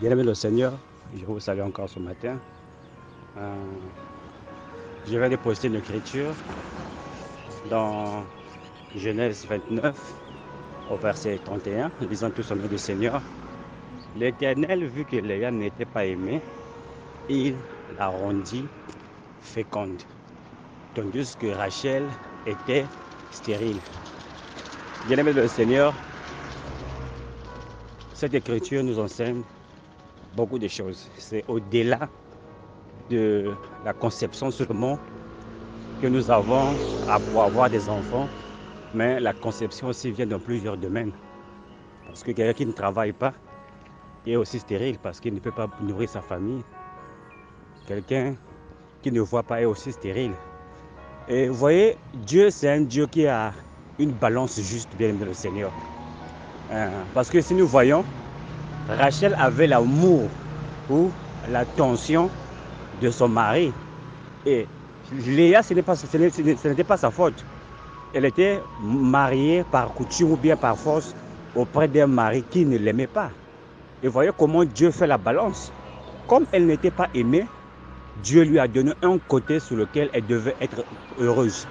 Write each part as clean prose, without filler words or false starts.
Bien-aimé le Seigneur, je vous salue encore ce matin. Euh, je vais déposer une écriture dans Genèse 29, au verset 31, lisant tout son nom du Seigneur. L'Éternel, vu que Léa n'était pas aimée, il la rendit féconde, tandis que Rachel était stérile. Bien-aimé le Seigneur, cette écriture nous enseigne beaucoup de choses. C'est au-delà de la conception seulement que nous avons pour avoir des enfants, mais la conception aussi vient dans plusieurs domaines. Parce que quelqu'un qui ne travaille pas est aussi stérile parce qu'il ne peut pas nourrir sa famille. Quelqu'un qui ne voit pas est aussi stérile. Et vous voyez, Dieu, c'est un Dieu qui a une balance juste, bien aimé le Seigneur. Parce que si nous voyons, Rachel avait l'amour ou l'attention de son mari. Et Léa, ce n'était pas sa faute. Elle était mariée par coutume ou bien par force auprès d'un mari qui ne l'aimait pas. Et voyez comment Dieu fait la balance. Comme elle n'était pas aimée, Dieu lui a donné un côté sur lequel elle devait être heureuse.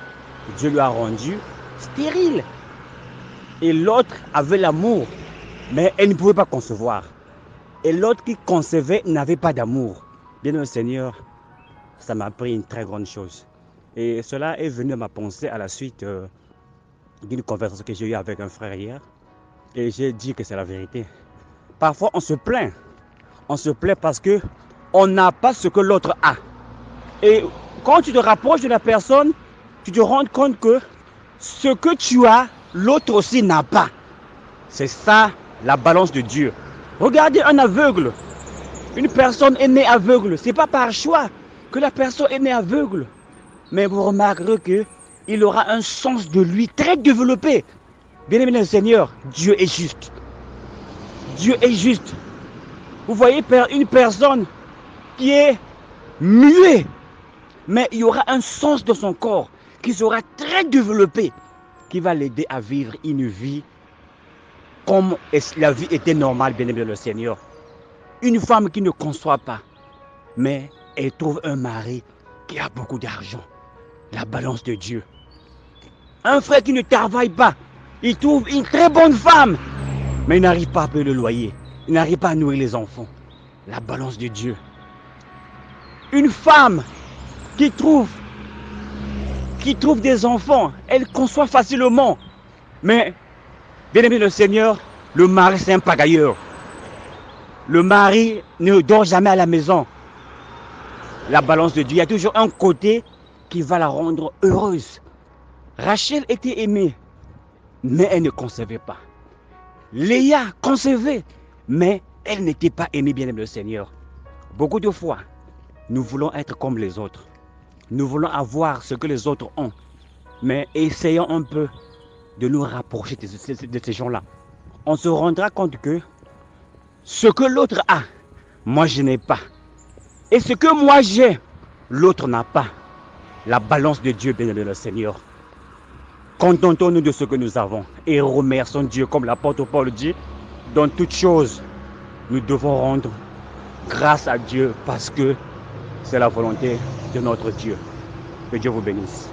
Dieu lui a rendu stérile. Et l'autre avait l'amour, mais elle ne pouvait pas concevoir. Et l'autre qui concevait n'avait pas d'amour. Bien le Seigneur, ça m'a appris une très grande chose. Et cela est venu à ma pensée à la suite d'une conversation que j'ai eue avec un frère hier. Et j'ai dit que c'est la vérité. Parfois, on se plaint. On se plaint parce que on n'a pas ce que l'autre a. Et quand tu te rapproches de la personne, tu te rends compte que ce que tu as, l'autre aussi n'a pas. C'est ça la balance de Dieu. Regardez un aveugle. Une personne est née aveugle. Ce n'est pas par choix que la personne est née aveugle. Mais vous remarquerez qu'il aura un sens de lui très développé. Bien-aimé le Seigneur, Dieu est juste. Dieu est juste. Vous voyez une personne qui est muette, mais il y aura un sens de son corps qui sera très développé, qui va l'aider à vivre une vie comme la vie était normale, bien-aimé le Seigneur. Une femme qui ne conçoit pas, mais elle trouve un mari qui a beaucoup d'argent. La balance de Dieu. Un frère qui ne travaille pas, il trouve une très bonne femme, mais il n'arrive pas à payer le loyer. Il n'arrive pas à nourrir les enfants. La balance de Dieu. Une femme qui trouve des enfants, elle conçoit facilement. Mais, bien aimé le Seigneur, le mari c'est un pagailleur. Le mari ne dort jamais à la maison. La balance de Dieu, il y a toujours un côté qui va la rendre heureuse. Rachel était aimée, mais elle ne concevait pas. Léa concevait, mais elle n'était pas aimée, bien aimé le Seigneur. Beaucoup de fois, nous voulons être comme les autres. Nous voulons avoir ce que les autres ont. Mais essayons un peu de nous rapprocher de ces gens-là. On se rendra compte que ce que l'autre a, moi je n'ai pas. Et ce que moi j'ai, l'autre n'a pas. La balance de Dieu, bien-aimé le Seigneur. Contentons-nous de ce que nous avons et remercions Dieu, comme l'apôtre Paul dit, dans toutes choses, nous devons rendre grâce à Dieu parce que c'est la volonté de notre Dieu. Que Dieu vous bénisse.